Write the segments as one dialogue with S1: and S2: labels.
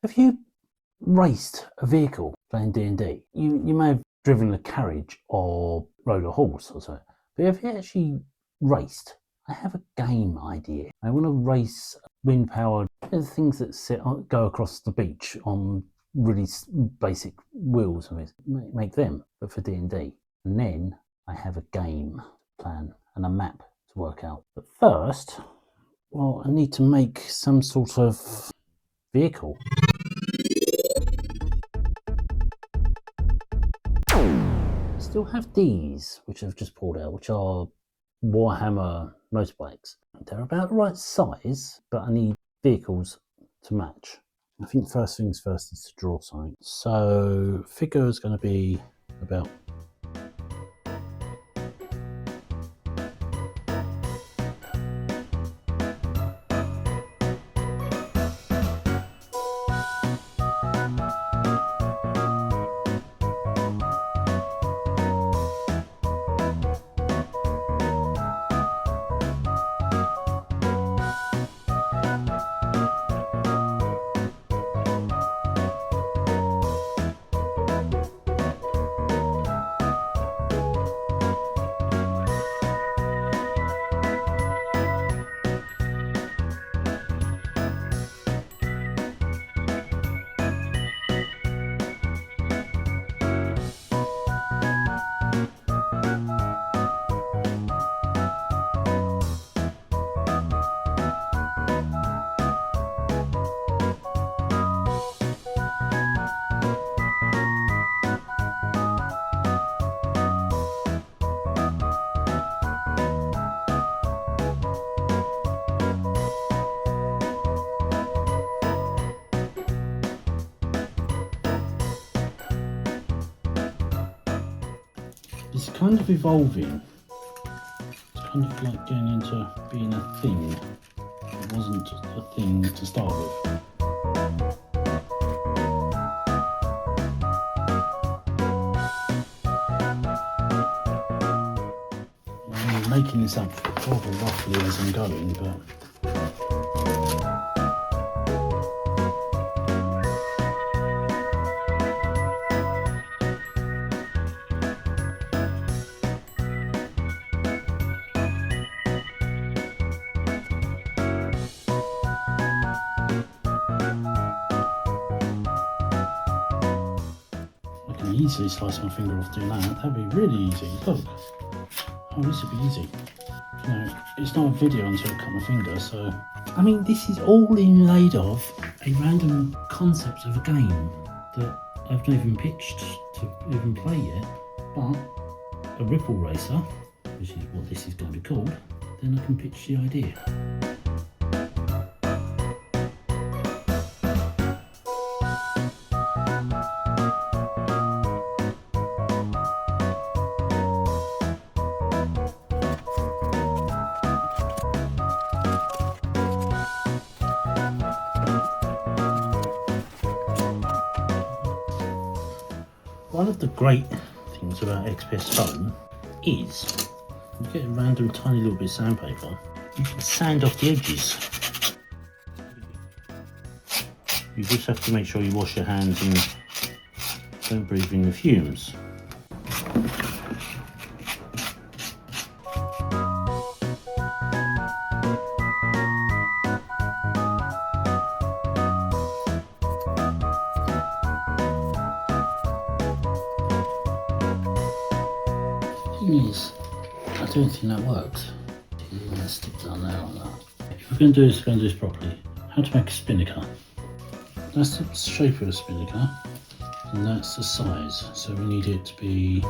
S1: Have you raced a vehicle playing D&D? You may have driven a carriage or rode a horse or so, but have you actually raced? I have a game idea. I want to race wind-powered things that go across the beach on really basic wheels. Make them, but for D&D. And then I have a game plan and a map to work out. But first, well, I need to make some sort of vehicle. I still have these, which I've just pulled out, which are Warhammer motorbikes. They're about the right size, but I need vehicles to match. I think first things first is to draw something. So figure is going to be about it's kind of evolving. It's kind of like going into being a thing. It wasn't a thing to start with. I'm making this up rather roughly as I'm going, but easily slice my finger off doing that. That'd be really easy. Look. Oh, this would be easy. You know, it's not a video until I cut my finger, so... I mean, this is all inlaid of a random concept of a game that I've not even pitched to even play yet, but a ripple racer, which is what this is going to be called, then I can pitch the idea. One of the great things about XPS foam is you get a random tiny little bit of sandpaper, you can sand off the edges. You just have to make sure you wash your hands and don't breathe in the fumes. Is, I don't think that works. I'm going to stick down there like that. If we're going to do this properly, how to make a spinnaker. That's the shape of a spinnaker, and that's the size. So we need it to be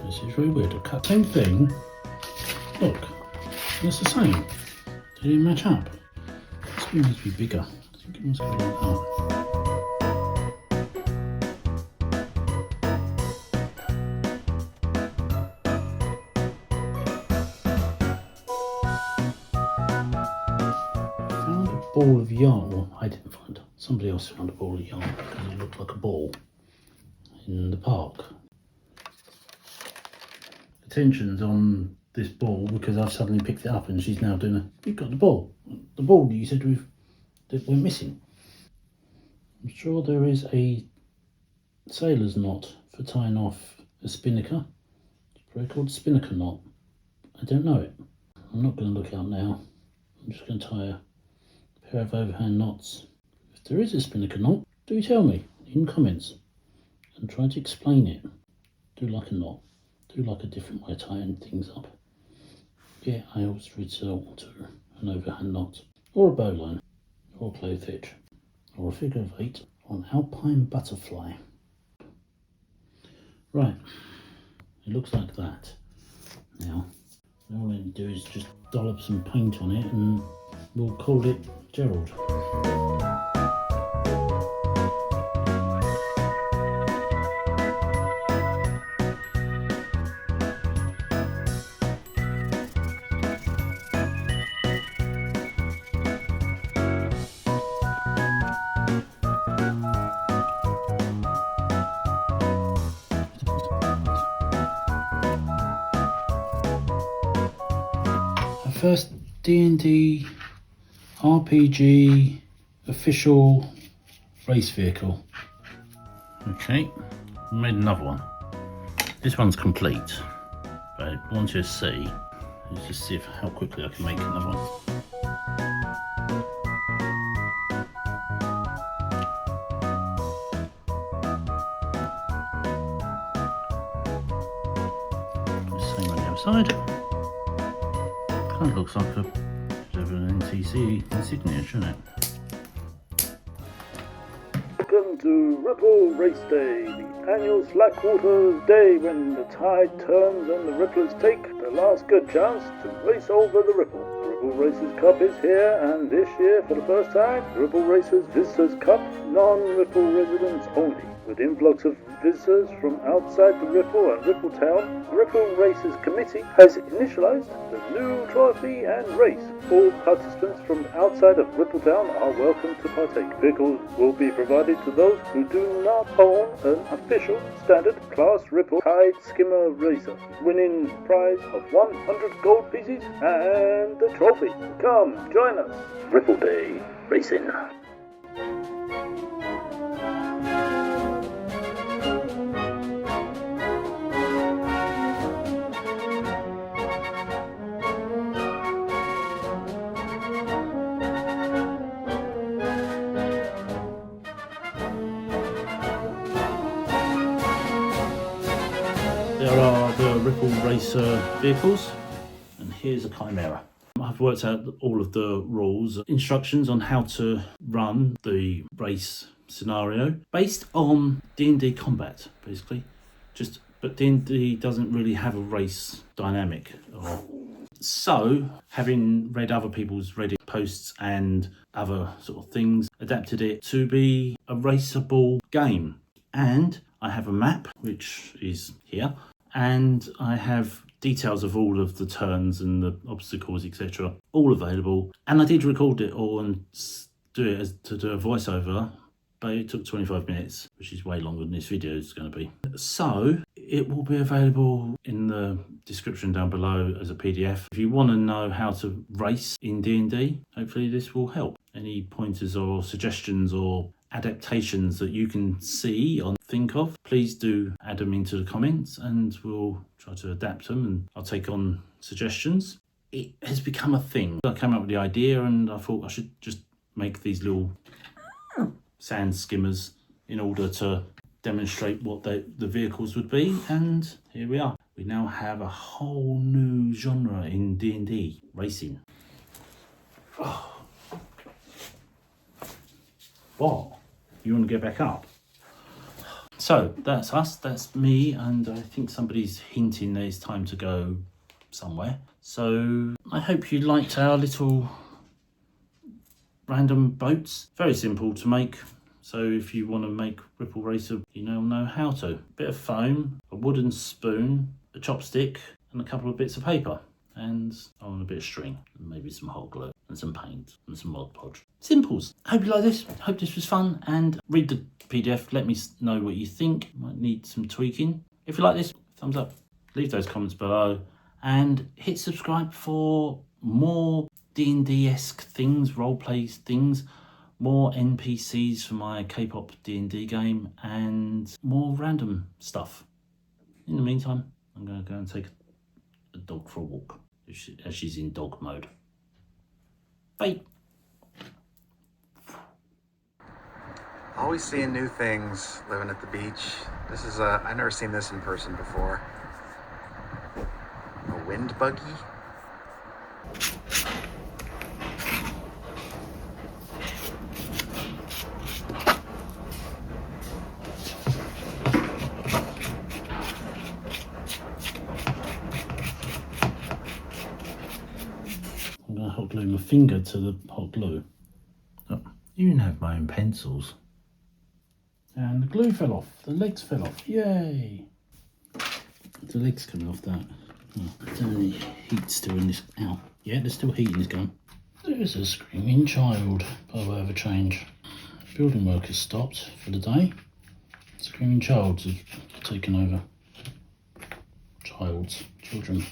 S1: It's really weird. I cut the same thing. Look, it's the same. They didn't match up. This one needs to be bigger. I think it must be like that. Found a ball of yarn. Well, I didn't find it. Somebody else found a ball of yarn because it looked like a ball in the park. Attention's on this ball because I've suddenly picked it up and she's now doing you've got the ball. The ball you said that we're missing. I'm sure there is a sailor's knot for tying off a spinnaker. It's probably called a spinnaker knot. I don't know it. I'm not going to look out now. I'm just going to tie a pair of overhand knots. If there is a spinnaker knot, do tell me in comments and try to explain it. Do like a knot. Do like a different way of tying things up. Yeah, I always resort to an overhand knot, or a bowline, or a clove hitch, or a figure of 8, or an alpine butterfly. Right, it looks like that. Now, all I need to do is just dollop some paint on it and we'll call it Gerald. First D&D RPG official race vehicle. Okay, made another one. This one's complete, but I want you to see. Let's just see how quickly I can make another one. Same on the other side. Kind of looks like a bit of an NPC insignia, shouldn't it?
S2: Welcome to Ripple Race Day, the annual Slackwater Day when the tide turns and the Ripplers take the last good chance to race over the Ripple. The Ripple Racers Cup is here, and this year, for the first time, the Ripple Racers Visitors Cup, non-Ripple residents only. With influx of visitors from outside the Ripple and Ripple Town, the Ripple Racers Committee has initialized the new trophy and race. All participants from outside of Ripple Town are welcome to partake. Vehicles will be provided to those who do not own an official standard class Ripple Tide Skimmer Racer, winning prize of 100 gold pieces and the trophy. Come, join us. Ripple Day Racing.
S1: There are the Ripple Racer vehicles, and here's a Chimera. I've worked out all of the rules, instructions on how to run the race scenario based on D&D combat, basically. But D&D doesn't really have a race dynamic. So, having read other people's Reddit posts and other sort of things, adapted it to be a raceable game. And I have a map, which is here, and I have details of all of the turns and the obstacles, etc., all available. And I did record it all and do it to do a voiceover, but it took 25 minutes, which is way longer than this video is going to be. So it will be available in the description down below as a PDF. If you want to know how to race in D&D, hopefully this will help. Any pointers or suggestions or adaptations that you can see or think of, please do add them into the comments and we'll try to adapt them, and I'll take on suggestions. It has become a thing. I came up with the idea and I thought I should just make these little sand skimmers in order to demonstrate what the vehicles would be, and here we are. We now have a whole new genre in D&D, racing. Oh. What? You want to get back up? So that's us, that's me, and I think somebody's hinting that it's time to go somewhere. So I hope you liked our little random boats. Very simple to make. So if you want to make Ripple Racer, you now know how to. Bit of foam, a wooden spoon, a chopstick, and a couple of bits of paper. and I want a bit of string, and maybe some hot glue, and some paint, and some Mod Podge. Simples. Hope you like this. Hope this was fun, and read the PDF. Let me know what you think. Might need some tweaking. If you like this, thumbs up. Leave those comments below, and hit subscribe for more D&D-esque things, roleplay things, more NPCs for my K-pop D&D game, and more random stuff. In the meantime, I'm going to go and take a dog for a walk, as she's in dog mode. Bye.
S3: Always seeing new things living at the beach. This is I've never seen this in person before. A wind buggy?
S1: I'm going to hot glue my finger to the hot glue. Oh, you didn't have my own pencils. And the glue fell off. The legs fell off. Yay! The legs coming off that. Oh, I don't know the heat's still in this. Ow. Yeah, there's still heat in this gun. There's a screaming child by way of a change. Building work has stopped for the day. Screaming childs have taken over. Children.